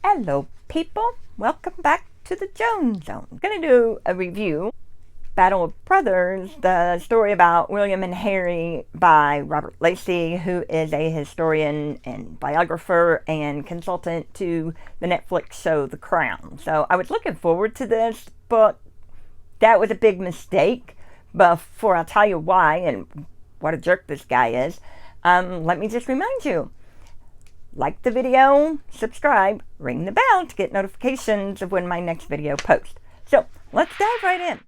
Hello people, welcome back to the Jones Zone. I'm going to do a review, Battle of Brothers, the story about William and Harry by Robert Lacey, who is a historian and biographer and consultant to the Netflix show The Crown. So I was looking forward to this book. That was a big mistake. Before I tell you why and what a jerk this guy is, let me just remind you. Like the video, subscribe, ring the bell to get notifications of when my next video posts. So, let's dive right in.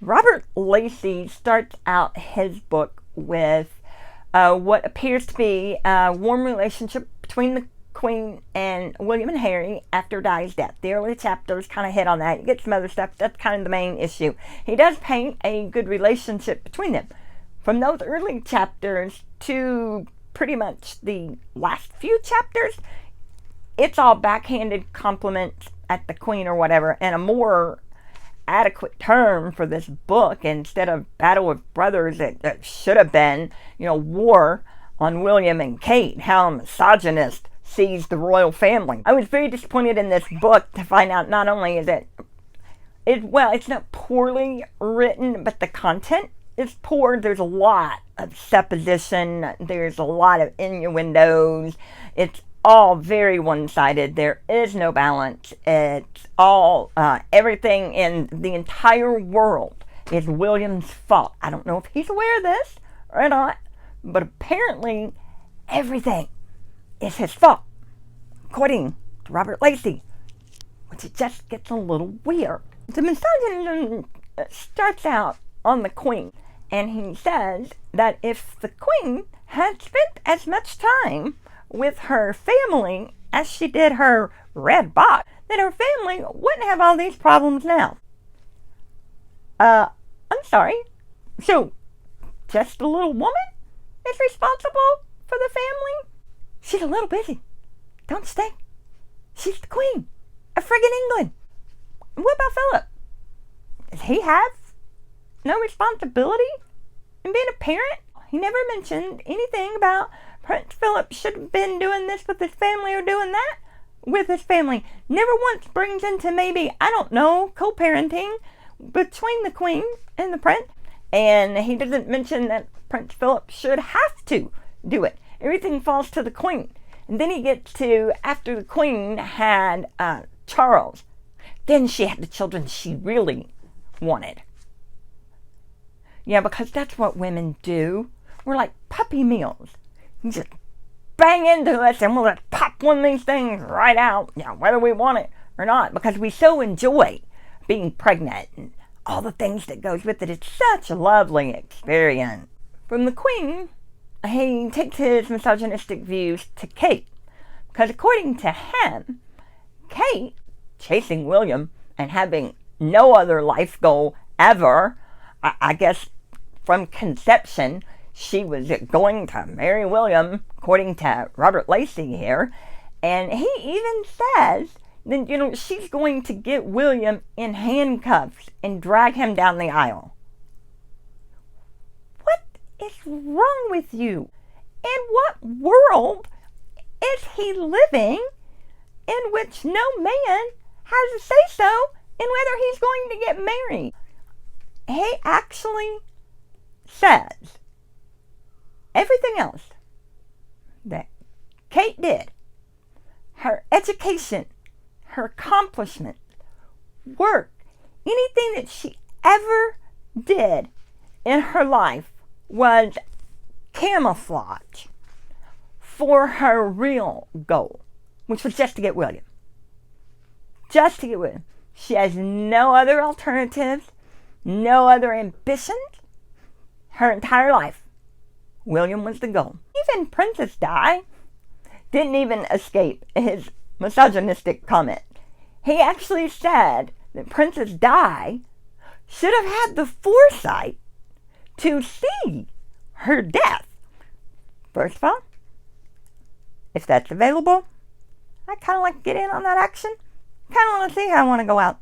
Robert Lacey starts out his book with what appears to be a warm relationship between the Queen and William and Harry after Di's death. The early chapters kind of hit on that. You get some other stuff. That's kind of the main issue. He does paint a good relationship between them. From those early chapters to pretty much the last few chapters, it's all backhanded compliments at the Queen or whatever, and a more adequate term for this book, instead of Battle of Brothers, it should have been, war on William and Kate, how a misogynist sees the royal family. I was very disappointed in this book to find out not only is it's not poorly written, but the content is poor. There's a lot of supposition, there's a lot of innuendos, it's all very one-sided. There is no balance. It's all, everything in the entire world is William's fault. I don't know if he's aware of this or not, but apparently everything is his fault, according to Robert Lacey, which it just gets a little weird. The misogynism starts out on the Queen, and he says that if the Queen had spent as much time with her family as she did her red box, then her family wouldn't have all these problems now. I'm sorry. So, just a little woman is responsible for the family? She's a little busy. Don't you think? She's the Queen of friggin' England. What about Philip? Does he have no responsibility in being a parent? He never mentioned anything about Prince Philip should have been doing this with his family or doing that with his family. Never once brings into maybe, I don't know, co-parenting between the Queen and the Prince. And he doesn't mention that Prince Philip should have to do it. Everything falls to the Queen. And then he gets to, after the Queen had Charles, then she had the children she really wanted. Yeah, because that's what women do. We're like puppy mills. You just bang into us and we'll just pop one of these things right out, whether we want it or not, because we so enjoy being pregnant and all the things that goes with it. It's such a lovely experience. From the Queen, he takes his misogynistic views to Kate, because according to him, Kate, chasing William and having no other life goal ever, I guess from conception, she was going to marry William, according to Robert Lacey here. And he even says that, she's going to get William in handcuffs and drag him down the aisle. What is wrong with you? In what world is he living in which no man has a say-so in whether he's going to get married? He actually says everything else that Kate did, her education, her accomplishments, work, anything that she ever did in her life was camouflage for her real goal, which was just to get William. Just to get William. She has no other alternatives, no other ambitions. Her entire life, William was the goal. Even Princess Di didn't even escape his misogynistic comment. He actually said that Princess Di should have had the foresight to see her death. First of all, if that's available, I kind of like to get in on that action. Kind of want to see how I want to go out,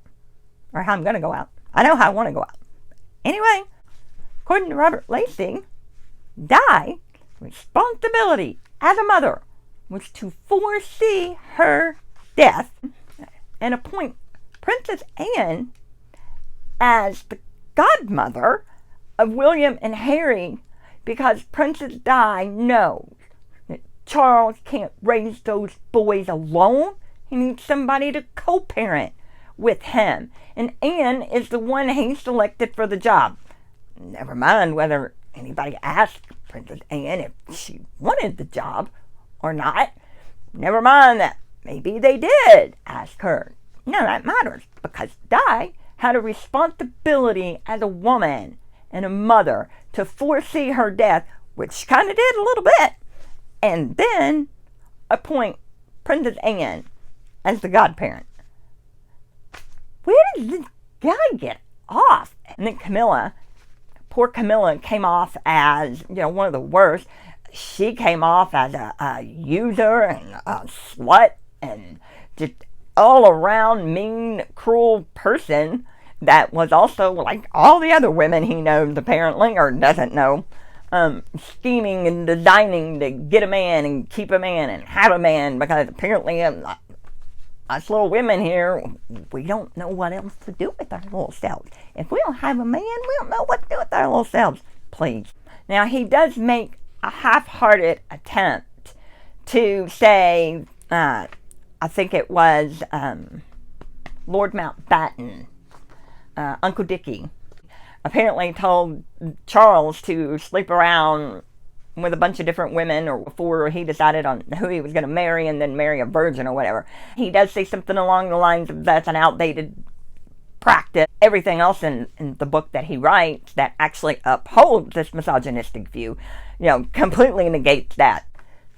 or how I'm going to go out. I know how I want to go out. Anyway, according to Robert Lacey, Di's responsibility as a mother was to foresee her death and appoint Princess Anne as the godmother of William and Harry, because Princess Di knows that Charles can't raise those boys alone. He needs somebody to co-parent with him. And Anne is the one he selected for the job. Never mind whether anybody asked Princess Anne if she wanted the job or not. Never mind that maybe they did ask her. None of that matters, because Di had a responsibility as a woman and a mother to foresee her death, which she kind of did a little bit, and then appoint Princess Anne as the godparent. Where did this guy get off? And then Camilla, poor Camilla, came off as, one of the worst. She came off as a user and a slut and just all around mean, cruel person that was also, like all the other women he knows apparently, or doesn't know, scheming and designing to get a man and keep a man and have a man, because apparently us little women here, we don't know what else to do with our little selves. If we don't have a man, we don't know what to do with our little selves. Please. Now, he does make a half-hearted attempt to say, I think it was Lord Mountbatten, Uncle Dickie, apparently told Charles to sleep around with a bunch of different women, or before he decided on who he was going to marry, and then marry a virgin or whatever. He does say something along the lines of that's an outdated practice. Everything else in the book that he writes that actually upholds this misogynistic view, completely negates that.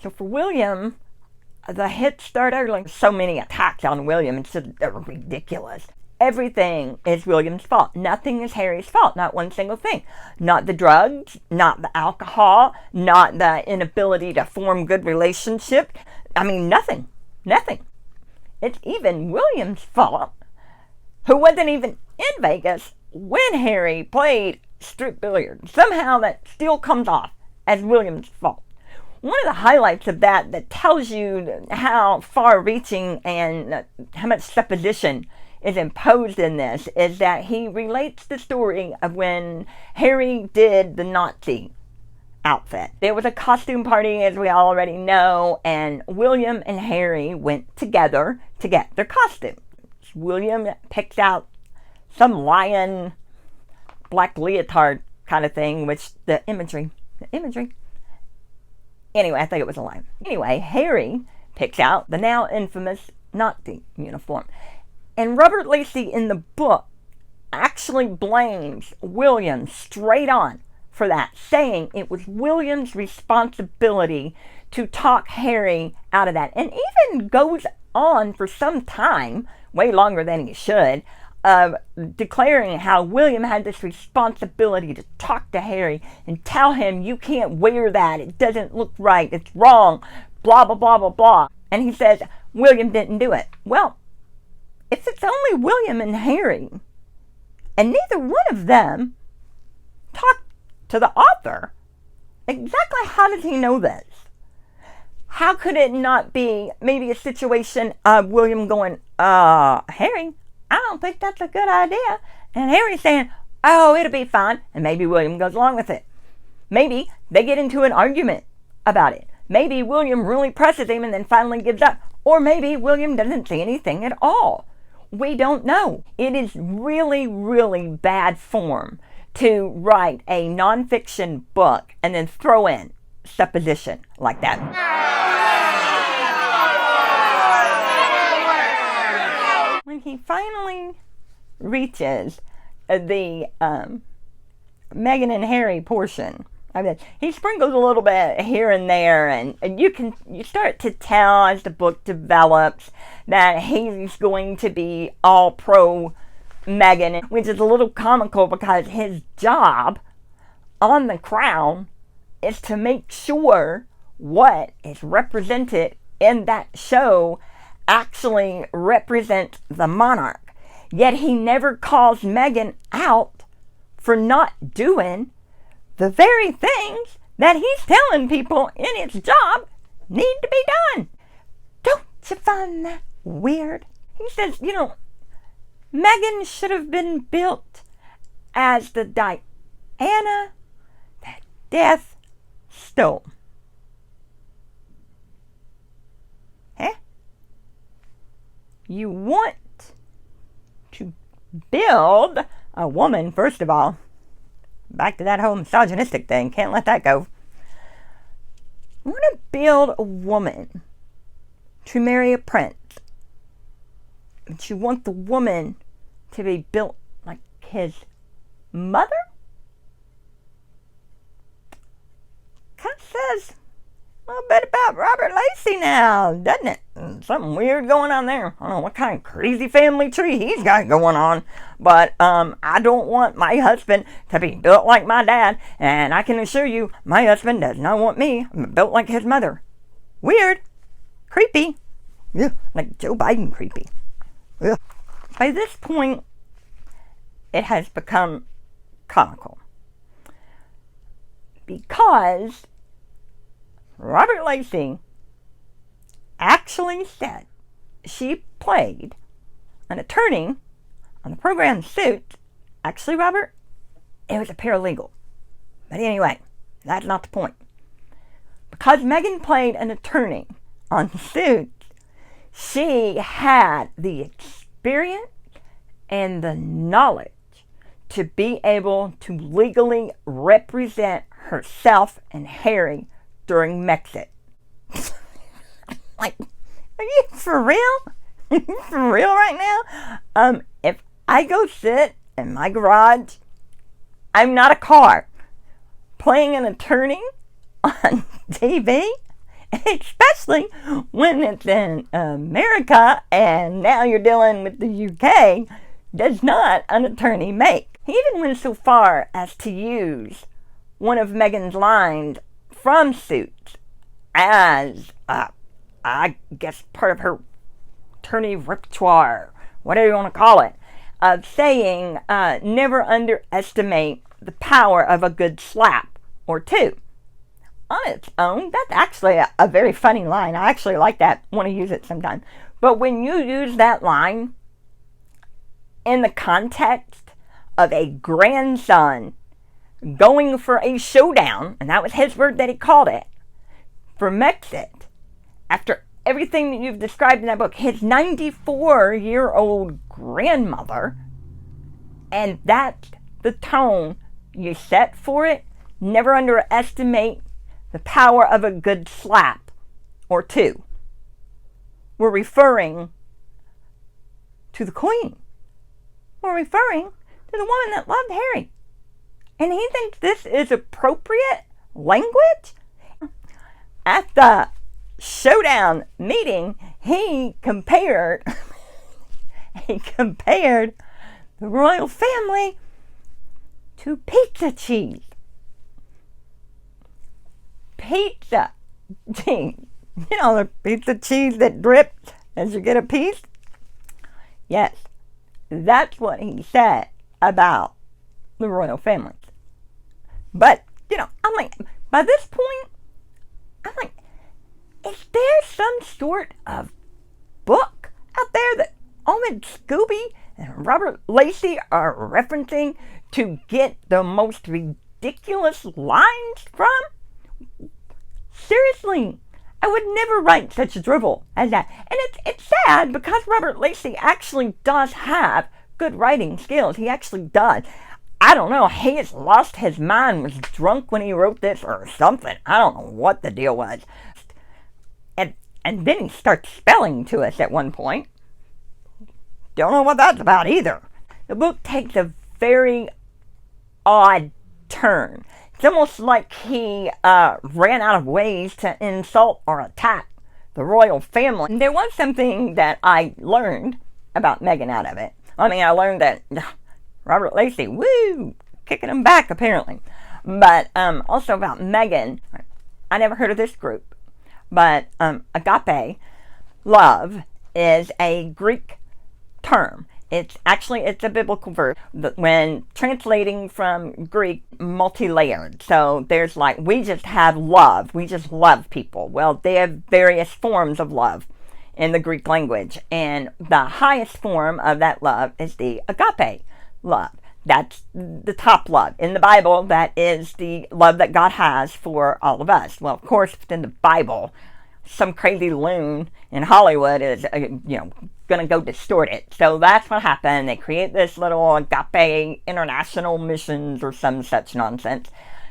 So for William, the hits start early. So many attacks on William, it's just ridiculous. Everything is William's fault. Nothing is Harry's fault. Not one single thing. Not the drugs, not the alcohol, not the inability to form good relationships. I mean, nothing. Nothing. It's even William's fault, who wasn't even in Vegas when Harry played strip billiards. Somehow that still comes off as William's fault. One of the highlights of that tells you how far-reaching and how much supposition is imposed in this is that he relates the story of when Harry did the Nazi outfit. There was a costume party, as we already know, and William and Harry went together to get their costumes. William picks out some lion black leotard kind of thing, which the imagery. Anyway, I think it was a lion. Anyway, Harry picks out the now infamous Nazi uniform. And Robert Lacey in the book actually blames William straight on for that, saying it was William's responsibility to talk Harry out of that. And even goes on for some time, way longer than he should, declaring how William had this responsibility to talk to Harry and tell him, you can't wear that, it doesn't look right, it's wrong, blah, blah, blah, blah, blah. And he says William didn't do it. Well, if it's only William and Harry, and neither one of them talked to the author, exactly how does he know this? How could it not be maybe a situation of William going, Harry, I don't think that's a good idea. And Harry saying, oh, it'll be fine. And maybe William goes along with it. Maybe they get into an argument about it. Maybe William really presses him and then finally gives up. Or maybe William doesn't say anything at all. We don't know. It is really, really bad form to write a nonfiction book and then throw in supposition like that. When he finally reaches the Meghan and Harry portion, I mean, he sprinkles a little bit here and there, and you start to tell as the book develops that he's going to be all pro Meghan, which is a little comical because his job on the Crown is to make sure what is represented in that show actually represents the monarch. Yet he never calls Meghan out for not doing the very things that he's telling people in his job need to be done. Don't you find that weird? He says, Meghan should have been built as the Diana that death stole. Huh? You want to build a woman, first of all. Back to that whole misogynistic thing. Can't let that go. You want to build a woman to marry a prince. But you want the woman to be built like his mother? Kind of says a little bit about Robert Lacey now, doesn't it? Something weird going on there. I don't know what kind of crazy family tree he's got going on. But I don't want my husband to be built like my dad. And I can assure you, my husband does not want me built like his mother. Weird. Creepy. Yeah, like Joe Biden creepy. Yeah. By this point, it has become comical. Because Robert Lacey actually said she played an attorney on the program Suits. Actually, Robert, it was a paralegal. But anyway, that's not the point. Because Meghan played an attorney on Suits, she had the experience and the knowledge to be able to legally represent herself and Harry during Brexit. Like, are you for real? Are you for real right now? If I go sit in my garage, I'm not a car, playing an attorney on TV, especially when it's in America and now you're dealing with the UK, does not an attorney make. He even went so far as to use one of Meghan's lines from Suits as, I guess, part of her attorney repertoire, whatever you want to call it, of saying, never underestimate the power of a good slap or two. On its own, that's actually a very funny line. I actually like that, want to use it sometime. But when you use that line in the context of a grandson going for a showdown, and that was his word that he called it, for Brexit, after everything that you've described in that book, his 94-year-old grandmother, and that's the tone you set for it. Never underestimate the power of a good slap or two. We're referring to the Queen. We're referring to the woman that loved Harry. And he thinks this is appropriate language? At the showdown meeting, he compared the royal family to pizza cheese. Pizza cheese. You know, the pizza cheese that drips as you get a piece? Yes, that's what he said about the royal family. But, I'm like, by this point, I'm like, is there some sort of book out there that Ahmed Scooby and Robert Lacey are referencing to get the most ridiculous lines from? Seriously, I would never write such a drivel as that. And it's sad because Robert Lacey actually does have good writing skills. He actually does. I don't know, he has lost his mind, was drunk when he wrote this or something. I don't know what the deal was. And then he starts spelling to us at one point. Don't know what that's about either. The book takes a very odd turn. It's almost like he ran out of ways to insult or attack the royal family. And there was something that I learned about Meghan out of it. I mean, I learned that Robert Lacey, woo, kicking him back apparently. But also about Meghan, I never heard of this group. But agape love is a Greek term. It's a biblical verse. When translating from Greek, multi-layered. So there's like, we just have love. We just love people. Well, they have various forms of love in the Greek language. And the highest form of that love is the agape love. That's the top love. In the Bible, that is the love that God has for all of us. Well, of course, within the Bible, some crazy loon in Hollywood is, going to go distort it. So that's what happened. They create this little agape international missions or some such nonsense.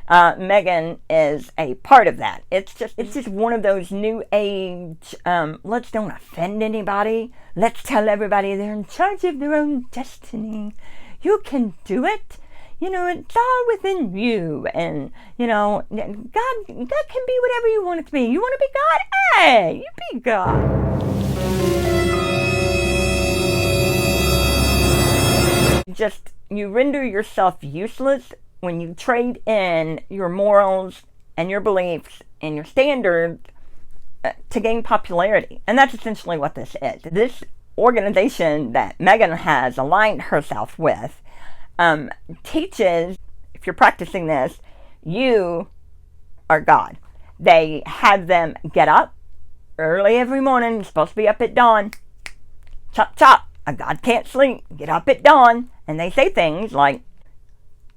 Megan is a part of that. It's just one of those new age, let's don't offend anybody. Let's tell everybody they're in charge of their own destiny. You can do it. It's all within you. And, God can be whatever you want it to be. You want to be God? Hey, you be God. You render yourself useless when you trade in your morals and your beliefs and your standards to gain popularity. And that's essentially what this is. This organization that Megan has aligned herself with teaches, if you're practicing this, you are God. They have them get up early every morning. You're supposed to be up at dawn. Chop, chop. A God can't sleep. Get up at dawn. And they say things like,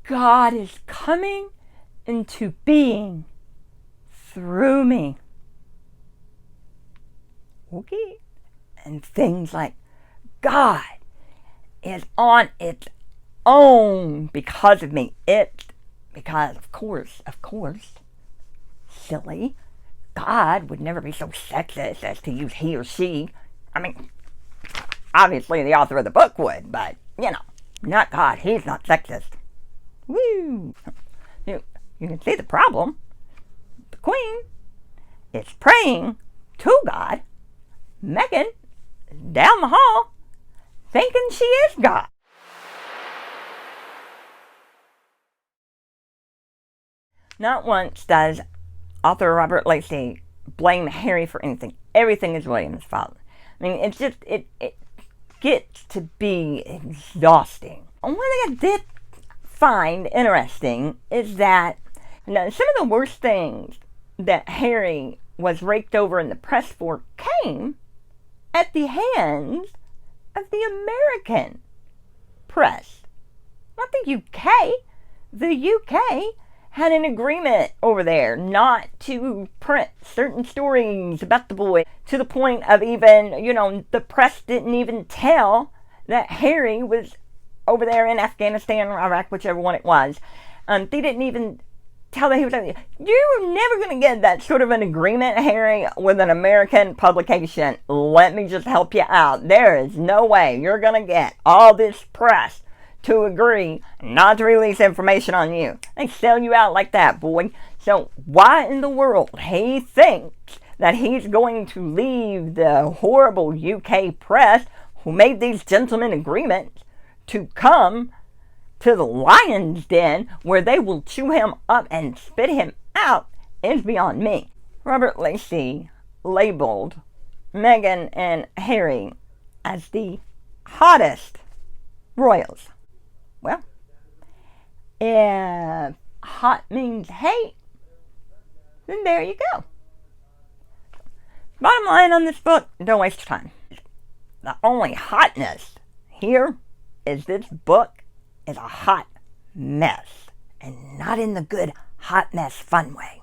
God is coming into being through me. Okay. And things like, God is on its own because of me. Because of course, silly, God would never be so sexist as to use he or she. I mean, obviously the author of the book would, but, not God. He's not sexist. Woo! You can see the problem. The Queen is praying to God. Megan is down the hall thinking she is God. Not once does author Robert Lacey blame Harry for anything. Everything is William's fault. I mean, it gets to be exhausting. One thing I did find interesting is that some of the worst things that Harry was raked over in the press for came at the hands of the American press. Not the UK. The UK had an agreement over there not to print certain stories about the boy, to the point of even, the press didn't even tell that Harry was over there in Afghanistan or Iraq, whichever one it was. They didn't even tell that he was over there. You're never going to get that sort of an agreement, Harry, with an American publication. Let me just help you out. There is no way you're going to get all this press to agree not to release information on you. They sell you out like that, boy. So why in the world he thinks that he's going to leave the horrible UK press who made these gentlemen agreements to come to the lion's den where they will chew him up and spit him out is beyond me. Robert Lacey labeled Meghan and Harry as the hottest royals. Well, if hot means hate, then there you go. Bottom line on this book, don't waste your time. The only hotness here is this book is a hot mess. And not in the good hot mess fun way.